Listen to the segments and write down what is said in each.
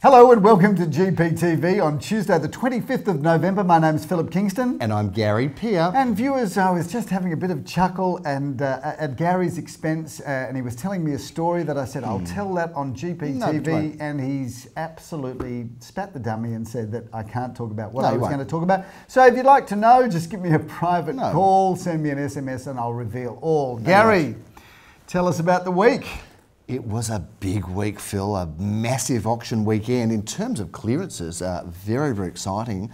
Hello and welcome to GPTV on Tuesday the 25th of November. My name is Phillip Kingston. And I'm Gary Peer. And viewers, I was just having a bit of chuckle and at Gary's expense, and he was telling me a story that I said, I'll tell that on GPTV, and he's absolutely spat the dummy and said that I can't talk about what I was going to talk about. So if you'd like to know, just give me a private call, send me an SMS and I'll reveal all. Gary, tell us about the week. It was a big week, Phil, a massive auction weekend. In terms of clearances, very, very exciting.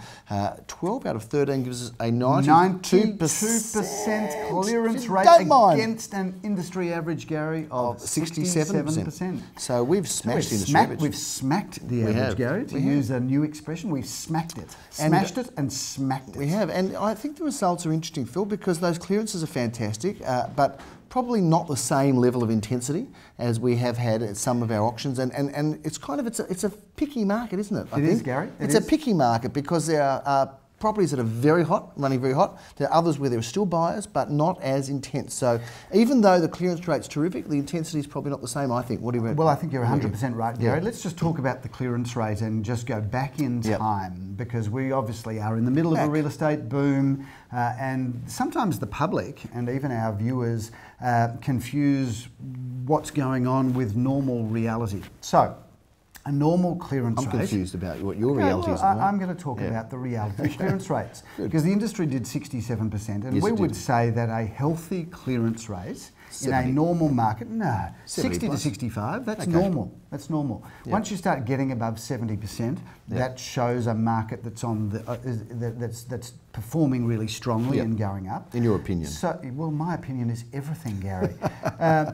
12 out of 13 gives us a 92% clearance rate against an industry average, Gary, of 67%. So we've smashed industry average. We've smacked the average, Gary, to use a new expression. We've smacked it. Smashed it and smacked it. We have, and I think the results are interesting, Phil, because those clearances are fantastic, but probably not the same level of intensity as we have had at some of our auctions, and it's kind of it's a picky market, isn't it? It is, Gary. It's a picky market because there are properties that are very hot, running very hot. There are others where there are still buyers, but not as intense. So even though the clearance rate's terrific, the intensity is probably not the same, I think. What do you reckon? Well, I think you're 100% right, Gary. Let's just talk about the clearance rate and just go back in time, because we obviously are in the middle of a real estate boom, and sometimes the public and even our viewers confuse what's going on with normal reality. So, a normal clearance rate. I'm confused about what your reality is. I'm going to talk about the reality of clearance rates, because the industry did 67%, and we would say that a healthy clearance rate in a normal market, 60 to 65, that's normal. That's normal. Once you start getting above 70%, that shows a market that's on the that's performing really strongly and going up. In your opinion? So, well, my opinion is everything, Gary.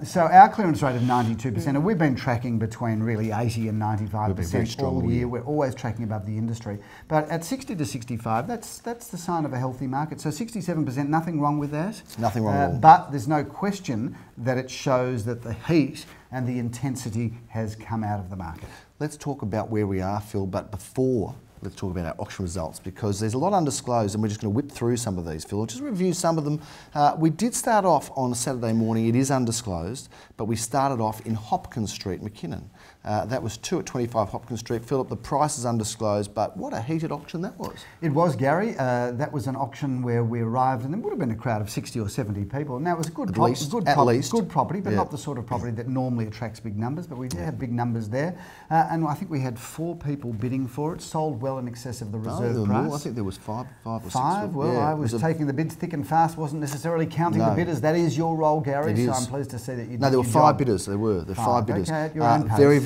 So our clearance rate of 92%, and we've been tracking between really 80 and 95% all year. We're always tracking above the industry. But at 60 to 65, that's the sign of a healthy market. So 67%, nothing wrong with that. Nothing wrong at all. But there's no question that it shows that the heat and the intensity has come out of the market. Let's talk about where we are, Phil, but before, let's talk about our auction results, because there's a lot undisclosed, and we're just going to whip through some of these, Phil. I'll just review some of them. We did start off on a Saturday morning. It is undisclosed, but we started off in Hopkins Street, McKinnon. That was 2 at 25 Hopkins Street. Philip, the price is undisclosed, but what a heated auction that was. It was, Gary. That was an auction where we arrived, and there would have been a crowd of 60 or 70 people. Now, it was a good property, but not the sort of property that normally attracts big numbers, but we did have big numbers there. And I think we had 4 people bidding for it, sold well in excess of the reserve price. I think there was five or six. Well, I was taking the bids thick and fast, wasn't necessarily counting the bidders. That is your role, Gary, so I'm pleased to see that you did. No, there were 5 bidders. There were 5 bidders.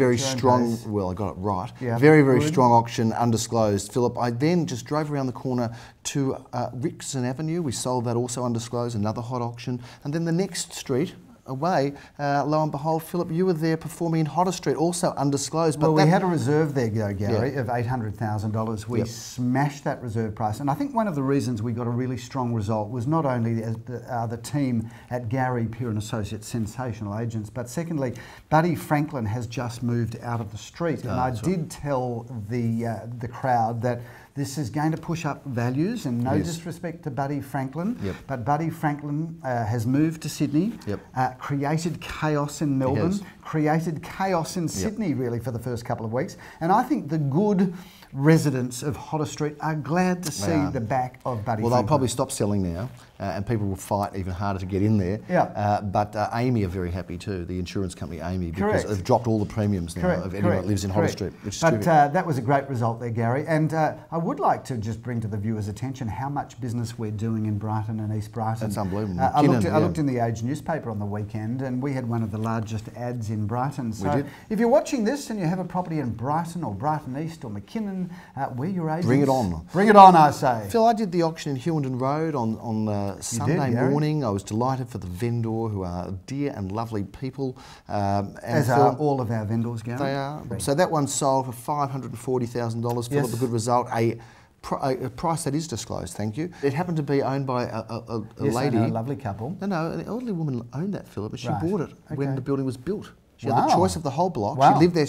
Very strong. Well, I got it right. Very strong auction, undisclosed. Philip, I then just drove around the corner to Rixon Avenue. We sold that, also undisclosed, another hot auction. And then the next street away, lo and behold, Philip, you were there performing in Hotter Street, also undisclosed. But we had a reserve there, Gary, of $800,000. We smashed that reserve price, and I think one of the reasons we got a really strong result was not only the team at Gary Peer and Associates, sensational agents, but secondly, Buddy Franklin has just moved out of the street, and I did tell the crowd that this is going to push up values, and no disrespect to Buddy Franklin, but Buddy Franklin has moved to Sydney, created chaos in Melbourne, created chaos in Sydney really for the first couple of weeks, and I think the good residents of Hotter Street are glad to see the back of Buddy Franklin. Well, they'll probably stop selling now, and people will fight even harder to get in there. But Amy are very happy too, the insurance company Amy, because they've dropped all the premiums now of anyone that lives in Hotter Street. Which is that was a great result there, Gary. And I would like to just bring to the viewers' attention how much business we're doing in Brighton and East Brighton. That's unbelievable. I looked in the Age newspaper on the weekend, and we had one of the largest ads in Brighton. So if you're watching this and you have a property in Brighton or Brighton East or McKinnon, we're your agents. Bring it on. Bring it on, I say. Phil, I did the auction in Hewenden Road on Sunday morning. I was delighted for the vendor, who are dear and lovely people. As are all of our vendors, Gary. They are. So that one sold for $540,000. Philip, a good result. A price that is disclosed, thank you. It happened to be owned by a lady. A lovely couple. No, an elderly woman owned that, Philip, but she bought it when the building was built. She had the choice of the whole block. Wow. She lived there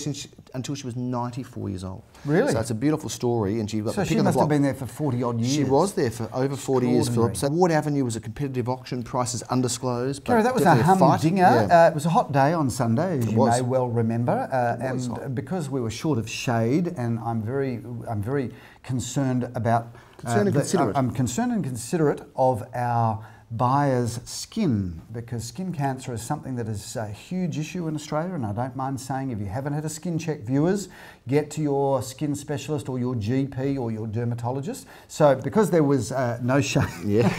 until she was 94 years old. Really? So it's a beautiful story, and she got So the pick she of the must block. have been there for 40 odd years. She was there for over 40 years, Philip. So Extraordinary. Ward Avenue was a competitive auction, prices undisclosed. Gary, but that was a definitely fight. humdinger. Yeah. It was a hot day on Sunday, as you was. may well remember, It was and hot. because we were short of shade, and I'm very concerned about. Concerned and considerate. I'm concerned and considerate of our buyers' skin, because skin cancer is something that is a huge issue in Australia, and I don't mind saying, if you haven't had a skin check, viewers, get to your skin specialist or your GP or your dermatologist. So because there was no shade,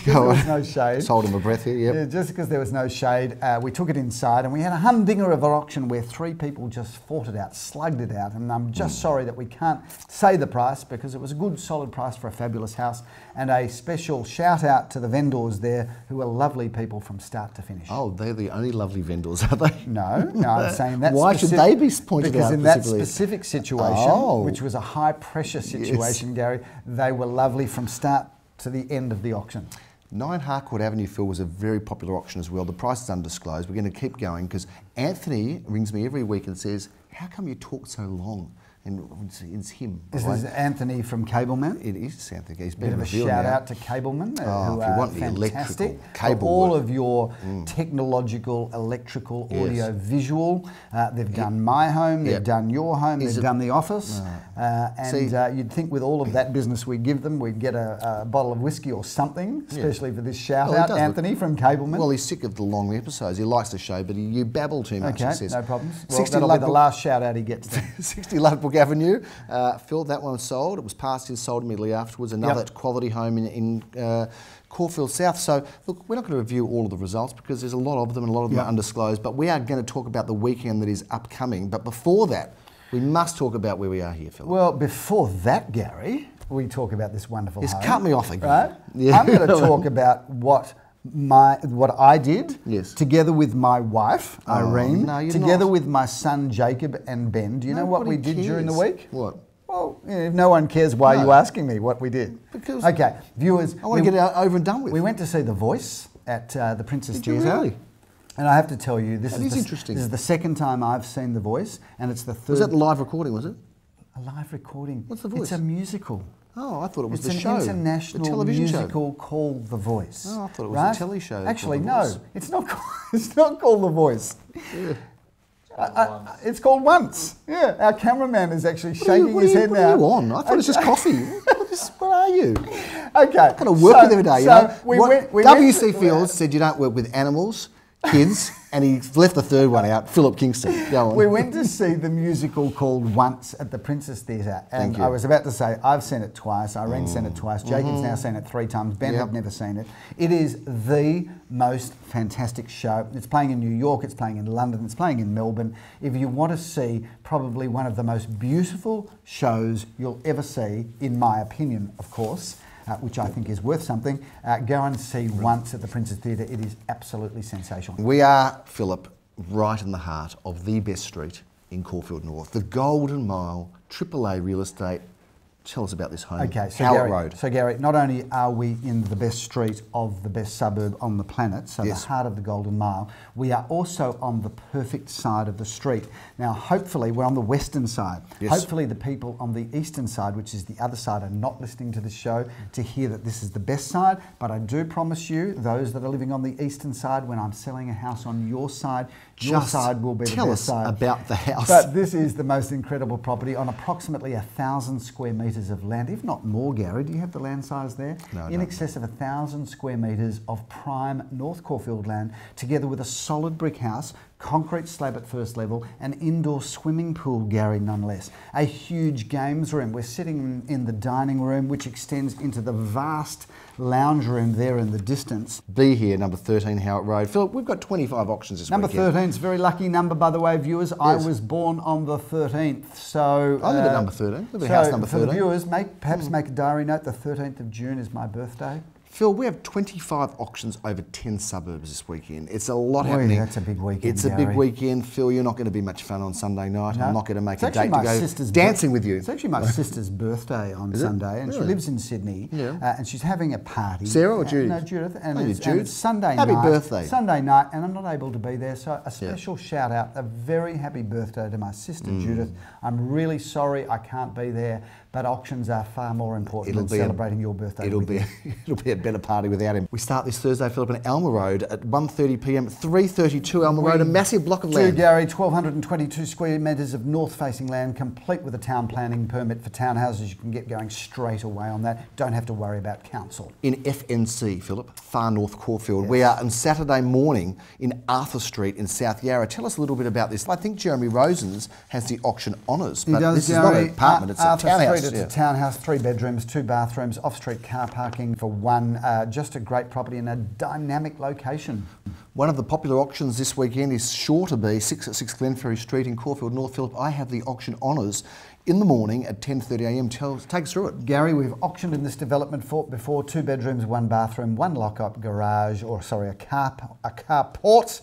there was no shade. Just holding my breath here, yep. Yeah, just because there was no shade, we took it inside, and we had a humdinger of an auction where 3 people just fought it out, slugged it out, and I'm just sorry that we can't say the price, because it was a good solid price for a fabulous house. And a special shout out to the vendors there, who are lovely people from start to finish. Oh, they're the only lovely vendors, are they? No, I'm saying that. Why should they be pointed because out? Because in that specifically? specific situation, Oh. which was a high pressure situation, Yes. Gary, they were lovely from start to the end of the auction. 9 Harcourt Avenue, Phil, was a very popular auction as well. The price is undisclosed. We're going to keep going because Anthony rings me every week and says, "How come you talk so long?" And it's him. This right? is Anthony from Cableman. It is Anthony. He's Bit been of a revealed shout now. out to Cableman, Oh, who if you are want the fantastic electrical for cable all work. of your technological, electrical, Yes. audio, visual. They've done my home, they've Yep. done your home, Is they've it- done the office, See- and you'd think with all of that business we give them, we'd get a bottle of whiskey or something, especially for this shout Well, he out, does look- Anthony from Cableman. Well, he's sick of the long episodes. He likes the show, but you babble too much, okay, he says. no problems. Well, 60 that'll be the Ludbrook- last shout out he gets then. 60 Ludbrook Avenue. Phil, that one was sold. It was passed in, sold immediately afterwards. Another quality home in Caulfield South. So, look, we're not going to review all of the results because there's a lot of them and a lot of them are undisclosed. But we are going to talk about the weekend that is upcoming. But before that, we must talk about where we are here, Phil. Well, before that, Gary, we talk about this wonderful Yes, home. cut me off again. Right? Yeah. I'm going to talk about what I did, Yes. together with my wife, Irene, no, you're together not. with my son, Jacob and Ben. Do you know what we Nobody did during the cares. week? What? Well, if no one cares, why are you asking me what we did? Because okay, viewers, I want to get it over and done with. we went to see The Voice at the Princess Did you Theatre. really? And I have to tell you, this That is interesting. This is the second time I've seen The Voice, and it's the third. Was that the live recording, was it? a live recording? What's The Voice? It's a musical. Oh, I thought it was It's the an show. international the television musical called The Voice. Oh, I thought it was right? a telly show Actually, called The no, Voice. it's not. It's not called The Voice. Yeah. It's called Once. Yeah, our cameraman is actually What shaking his head what now. are you on? I thought it was just coffee. What are you? Okay, Got to work with every day, you know. we What- went. We W.C. went to- Fields said you don't work with animals, kids, and he left the third one out, Phillip Kingston. Go on. We went to see the musical called Once at the Princess Theatre, and Thank you. I was about to say I've seen it twice. Irene seen it twice. Jacob's now seen it 3 times. Ben had never seen it. It is the most fantastic show. It's playing in New York. It's playing in London. It's playing in Melbourne. If you want to see probably one of the most beautiful shows you'll ever see, in my opinion, of course. Which I think is worth something. Go and see Once at the Princess Theatre. It is absolutely sensational. We are, Phillip, right in the heart of the best street in Caulfield North, the Golden Mile, AAA real estate. Tell us about this home. Okay, so Howard Road. Gary, not only are we in the best street of the best suburb on the planet, so Yes. the heart of the Golden Mile, we are also on the perfect side of the street. Now, hopefully, we're on the western side. Yes. Hopefully, the people on the eastern side, which is the other side, are not listening to this show to hear that this is the best side. But I do promise you, those that are living on the eastern side, when I'm selling a house on your side Just side will be the tell best us side. about the house. But this is the most incredible property on approximately 1,000 square metres of land, if not more, Gary. Do you have the land size there? No, I In don't. excess of 1,000 square metres of prime North Caulfield land, together with a solid brick house, concrete slab at first level, an indoor swimming pool, Gary, nonetheless. A huge games room. We're sitting in the dining room, which extends into the vast lounge room there in the distance. Be here, number 13 Howard Road. Phillip, we've got 25 auctions this Number weekend. 13 is a very lucky number, by the way, viewers. I Yes. was born on the 13th, so... I live at number 13. I live at house number for the 13. viewers, perhaps make a diary note, the 13th of June is my birthday. Phil, we have 25 auctions over 10 suburbs this weekend. It's a lot happening. That's a big weekend, It's a big weekend. Phil, you're not going to be much fun on Sunday night. No. I'm not going to make a date to go dancing with you. It's actually my sister's birthday on Sunday, and she lives in Sydney, and she's having a party. Sarah or Judith? No, Judith. And it's Sunday night. Happy birthday. Sunday night, and I'm not able to be there, so a special shout out, a very happy birthday to my sister Judith. I'm really sorry I can't be there, but auctions are far more important than celebrating your birthday. It'll be a better party without him. We start this Thursday, Philip, on Alma Road at 1:30 p.m. 332 Alma Road, a massive block of land. Gary, 1,222 square metres of north-facing land, complete with a town planning permit for townhouses. You can get going straight away on that. Don't have to worry about council. In FNC, Philip, far north Caulfield. We are on Saturday morning in Arthur Street in South Yarra. Tell us a little bit about this. I think Jeremy Rosens has the auction honours, but this is not an apartment, it's a townhouse. It's a townhouse, 3 bedrooms, 2 bathrooms, off-street car parking for one. Just a great property in a dynamic location. One of the popular auctions this weekend is sure to be 6 Glenferrie Street in Caulfield North. Philip, I have the auction honours in the morning at 10:30 a.m. Take us through it. Gary, we've auctioned in this development before 2 bedrooms, 1 bathroom, 1 lock-up garage, a carport,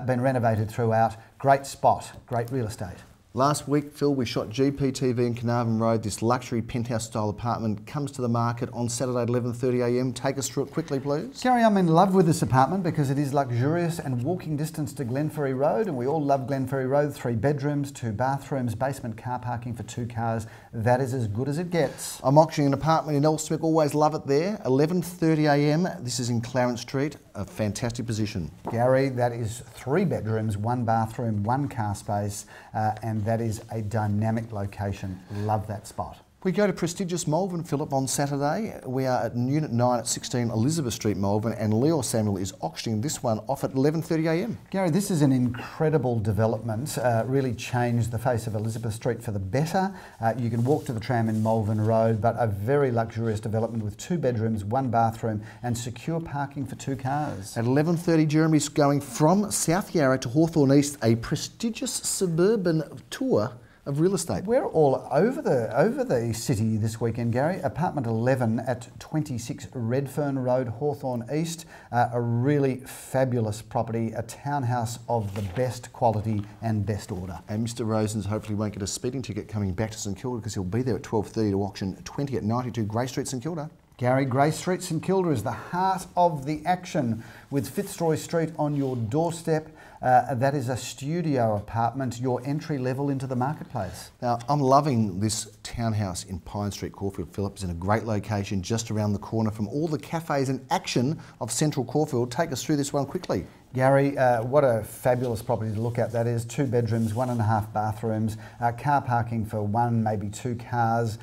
been renovated throughout. Great spot, great real estate. Last week, Phil, we shot GPTV in Carnarvon Road. This luxury penthouse-style apartment comes to the market on Saturday at 11:30 a.m. Take us through it quickly, please. Gary, I'm in love with this apartment because it is luxurious and walking distance to Glenferrie Road, and we all love Glenferrie Road. 3 bedrooms, 2 bathrooms, basement car parking for 2 cars. That is as good as it gets. I'm auctioning an apartment in Elswick. Always love it there. 11:30 a.m. This is in Clarence Street. A fantastic position. Gary, that is 3 bedrooms, 1 bathroom, 1 car space, and that is a dynamic location. Love that spot. We go to prestigious Malvern, Philip, on Saturday. We are at Unit 9 at 16 Elizabeth Street, Malvern, and Leo Samuel is auctioning this one off at 11:30 a.m. Gary, this is an incredible development. Really changed the face of Elizabeth Street for the better. You can walk to the tram in Malvern Road, but a very luxurious development with 2 bedrooms, 1 bathroom, and secure parking for 2 cars. At 11:30, Jeremy's going from South Yarra to Hawthorn East, a prestigious suburban tour of real estate. We're all over the city this weekend, Gary. Apartment 11 at 26 Redfern Road, Hawthorn East. A really fabulous property, a townhouse of the best quality and best order. And Mr. Rosens hopefully won't get a speeding ticket coming back to St Kilda because he'll be there at 12:30 to auction 20 at 92 Grey Street, St Kilda. Gary, Grey Street, St Kilda is the heart of the action with Fitzroy Street on your doorstep. That is a studio apartment, your entry level into the marketplace. Now, I'm loving this townhouse in Pine Street, Caulfield. Philip is in a great location just around the corner from all the cafes and action of central Caulfield. Take us through this one quickly. Gary, what a fabulous property to look at that is. 2 bedrooms, 1.5 bathrooms, car parking for 1, maybe 2 cars.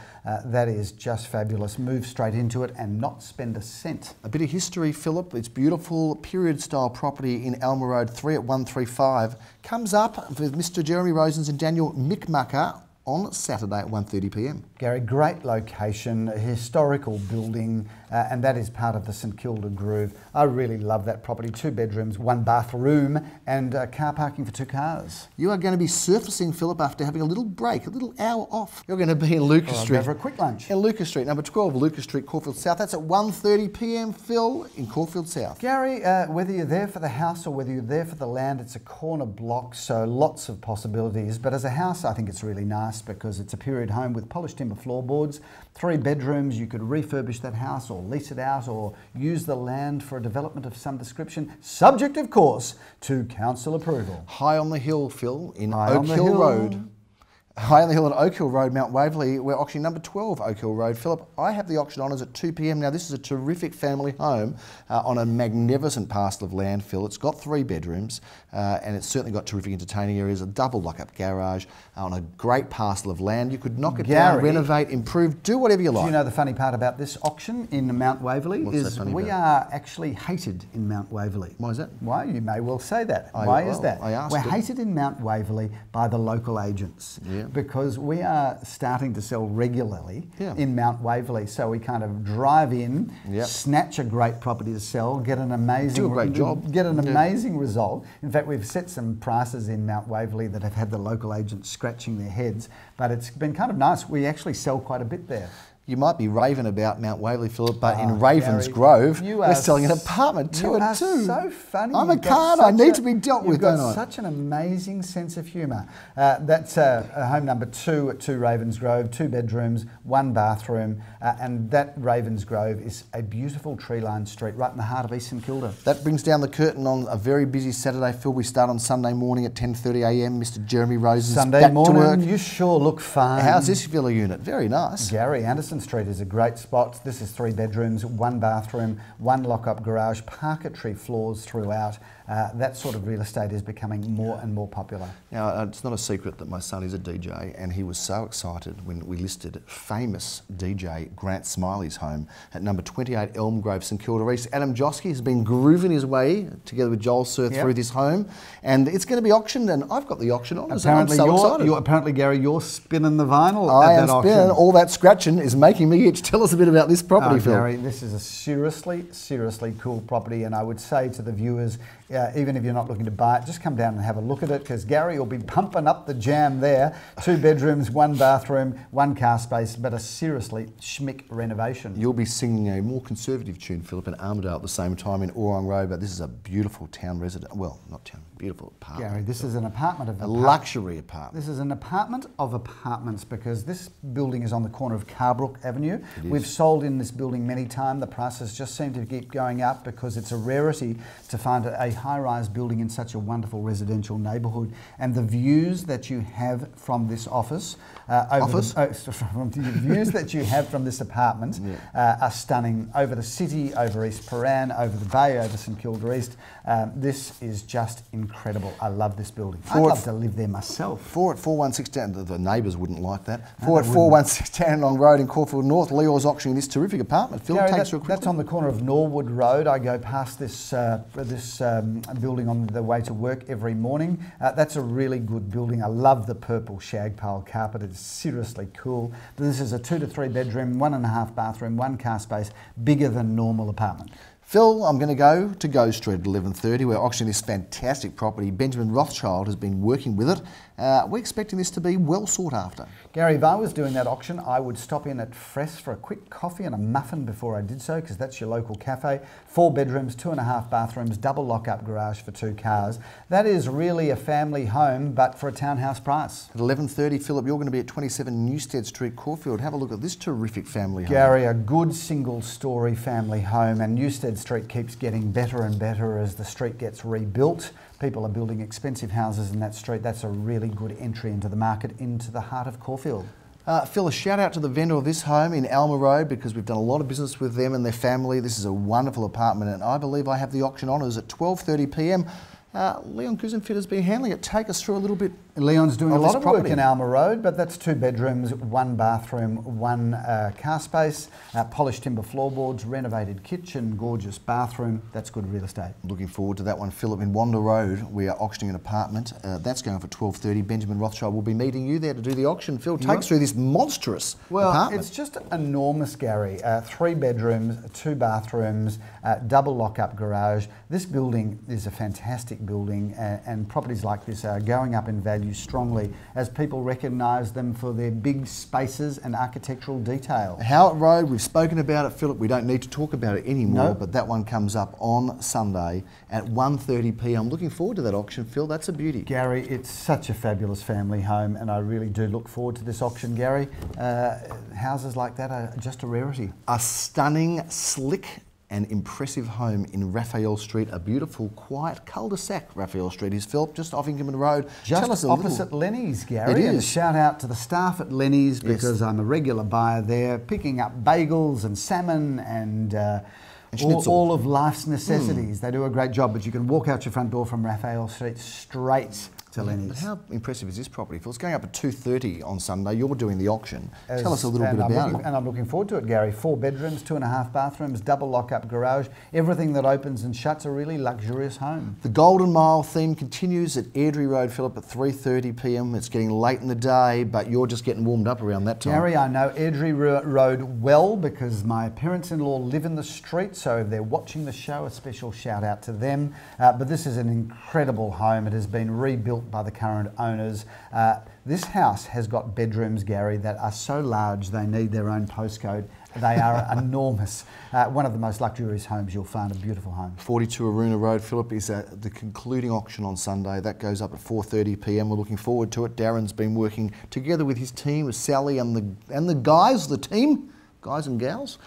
That is just fabulous. Move straight into it and not spend a cent. A bit of history, Philip. It's beautiful period style property in Alma Road 3 at 135. Comes up with Mr. Jeremy Rosens and Daniel Mickmucker on Saturday at 1:30 p.m. Gary, great location, a historical building, and that is part of the St Kilda Groove. I really love that property. 2 bedrooms, 1 bathroom, and car parking for 2 cars. You are going to be surfacing, Philip, after having a little break, a little hour off. You're going to be in Lucas Street. Go for a quick lunch. In Lucas Street, number 12, Lucas Street, Caulfield South. That's at 1:30 p.m, Phil, in Caulfield South. Gary, whether you're there for the house or whether you're there for the land, it's a corner block, so lots of possibilities. But as a house, I think it's really nice because it's a period home with polished timber floorboards, 3 bedrooms. You could refurbish that house or lease it out or use the land for a development of some description, subject, of course, to council approval. High on the hill, Phil, in Oak Hill Road. High on the hill at Oak Hill Road, Mount Waverley. We're auctioning number 12 Oak Hill Road. Philip, I have the auction honours at 2 p.m. Now, this is a terrific family home on a magnificent parcel of land, Phil. It's got 3 bedrooms and it's certainly got terrific entertaining areas, a double lock-up garage on a great parcel of land. You could knock it down, renovate, improve, do whatever you like. Do you know the funny part about this auction in Mount Waverley? We are actually hated in Mount Waverley. Why is that? Why? You may well say that. Why is that? We're hated in Mount Waverley by the local agents. Yeah. Because we are starting to sell regularly in Mount Waverley. So we kind of drive in, snatch a great property to sell, get an amazing amazing result. In fact, we've set some prices in Mount Waverley that have had the local agents scratching their heads, but it's been kind of nice. We actually sell quite a bit there. You might be raving about Mount Waverley, Phillip, but in Gary, Ravensgrove, we're selling an apartment 2 and 2. You are so funny. I'm a card. I need to be dealt with, don't I? You've got such an amazing sense of humour. That's home number 2 at 2 Ravensgrove, 2 bedrooms, 1 bathroom, and that Ravensgrove is a beautiful tree-lined street right in the heart of East St Kilda. That brings down the curtain on a very busy Saturday, Phil. We start on Sunday morning at 10:30 a.m. Mr. Jeremy Rose is back to work. You sure look fine. How's this villa unit? Very nice. Gary, Anderson Street is a great spot. This is 3 bedrooms, 1 bathroom, 1 lock-up garage, parquetry floors throughout. That sort of real estate is becoming more and more popular. Now, it's not a secret that my son is a DJ, and he was so excited when we listed famous DJ Grant Smiley's home at number 28 Elm Grove, St Kilda East. Adam Josky has been grooving his way together with Joel Sir through this home, and it's going to be auctioned, and I've got the auction on. Apparently, Gary, you're spinning the vinyl. I am spinning. All that scratching is making me itch. Tell us a bit about this property, Phil. Gary, this is a seriously cool property, and I would say to the viewers, even if you're not looking to buy it, just come down and have a look at it, because Gary will be pumping up the jam there. 2 bedrooms, 1 bathroom, 1 car space, but a seriously schmick renovation. You'll be singing a more conservative tune, Phillip, in Armadale at the same time in Orong Road, but this is a beautiful town resident. Well, not town, beautiful apartment. Gary, this is an apartment of a luxury apartment. This is an apartment of apartments, because this building is on the corner of Carbrook Avenue. We've sold in this building many times. The prices just seem to keep going up because it's a rarity to find a high-rise building in such a wonderful residential neighbourhood. And the views that you have from this office, from the views that you have from this apartment are stunning. Over the city, over East Paran, over the bay, over St Kilda East. This is just incredible. I love this building. I'd love to live there myself. 4 at 416, the neighbours wouldn't like that. 4 at 416 Dandenong Road in Caulfield North. Leo's auctioning this terrific apartment. Phil, Gary, takes you a quick that's on the corner of Norwood Road. I go past this building on the way to work every morning. That's a really good building. I love the purple shag pile carpet. It's seriously cool. This is a 2 to 3 bedroom, 1.5 bathroom, 1 car space, bigger than normal apartment. Phil, I'm going to go to Go Street at 11:30. We're auctioning this fantastic property. Benjamin Rothschild has been working with it. We're expecting this to be well sought after. Gary, if I was doing that auction, I would stop in at Fress for a quick coffee and a muffin before I did so, because that's your local cafe. 4 bedrooms, 2.5 bathrooms, double lock-up garage for 2 cars. That is really a family home, but for a townhouse price. At 11:30, Phillip, you're going to be at 27 Newstead Street, Caulfield. Have a look at this terrific family home. Gary, a good single-storey family home, and Newstead Street keeps getting better and better as the street gets rebuilt. People are building expensive houses in that street. That's a really good entry into the market, into the heart of Caulfield. Phil, a shout out to the vendor of this home in Alma Road, because we've done a lot of business with them and their family. This is a wonderful apartment, and I believe I have the auction honours at 12:30 p.m. Leon Kuzenfit has been handling it. Take us through a little bit. Leon's doing a lot of work in Alma Road, but that's 2 bedrooms, 1 bathroom, 1 car space, polished timber floorboards, renovated kitchen, gorgeous bathroom. That's good real estate. Looking forward to that one, Phillip. In Wanda Road, we are auctioning an apartment. That's going for 12:30. Benjamin Rothschild will be meeting you there to do the auction. Phil, take us through this monstrous apartment. It's just enormous, Gary. 3 bedrooms, 2 bathrooms, double lock-up garage. This building is a fantastic building, and properties like this are going up in value strongly as people recognise them for their big spaces and architectural detail. Howard Road, we've spoken about it, Phillip. We don't need to talk about it anymore, but that one comes up on Sunday at 1:30 p.m. I'm looking forward to that auction, Phil. That's a beauty. Gary, it's such a fabulous family home, and I really do look forward to this auction, Gary. Houses like that are just a rarity. A stunning, slick and impressive home in Raphael Street, a beautiful, quiet cul-de-sac. Raphael Street is, Phillip, just off Inkerman Road. Just Tell us opposite Lenny's, Gary. It is. And a shout out to the staff at Lenny's, because I'm a regular buyer there, picking up bagels and salmon and all of life's necessities. They do a great job, but you can walk out your front door from Raphael Street straight to Lenny's. But how impressive is this property, Phil? It's going up at 2:30 on Sunday. You're doing the auction. Tell us a little bit about it. And I'm looking forward to it, Gary. 4 bedrooms, 2.5 bathrooms, double lock-up garage. Everything that opens and shuts, a really luxurious home. The Golden Mile theme continues at Airdrie Road, Phillip, at 3:30 p.m. It's getting late in the day, but you're just getting warmed up around that time. Gary, I know Airdrie Road well, because my parents-in-law live in the street, so if they're watching the show, a special shout out to them. But this is an incredible home. It has been rebuilt built by the current owners. This house has got bedrooms, Gary, that are so large they need their own postcode. They are enormous. One of the most luxurious homes you'll find, a beautiful home. 42 Aruna Road, Phillip, is the concluding auction on Sunday. That goes up at 4:30 p.m. We're looking forward to it. Darren's been working together with his team, with Sally and the guys, the team. Guys and gals,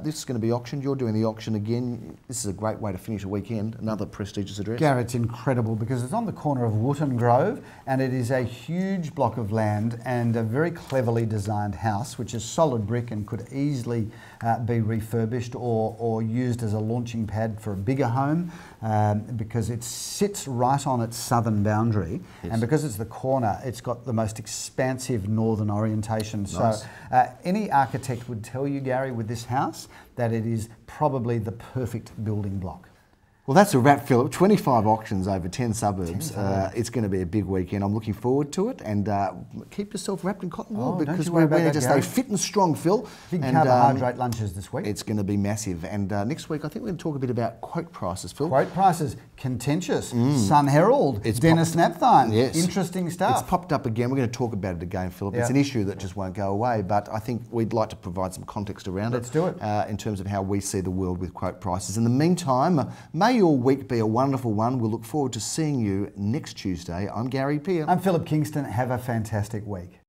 this is going to be auctioned. You're doing the auction again. This is a great way to finish a weekend. Another prestigious address. Gary, it's incredible because it's on the corner of Wootton Grove, and it is a huge block of land and a very cleverly designed house, which is solid brick and could easily be refurbished or used as a launching pad for a bigger home, because it sits right on its southern boundary, yes. And because it's the corner, it's got the most expansive northern orientation. Nice. So any architect would tell you, Gary, with this house, that it is probably the perfect building block. Well, that's a wrap, Phillip. 25 auctions over 10 suburbs. It's going to be a big weekend. I'm looking forward to it. And keep yourself wrapped in cotton wool, because we're going to stay fit and strong, Phil. Big carbohydrate lunches this week. It's going to be massive. And next week, I think we're going to talk a bit about quote prices, Phil. Quote prices, contentious. Sun Herald, Dennis Napthine. Yes. Interesting stuff. It's popped up again. We're going to talk about it again, Phillip. It's an issue that just won't go away. But I think we'd like to provide some context around it. Let's do it. In terms of how we see the world with quote prices. In the meantime, may your week be a wonderful one. We'll look forward to seeing you next Tuesday. I'm Gary Peer. I'm Phillip Kingston. Have a fantastic week.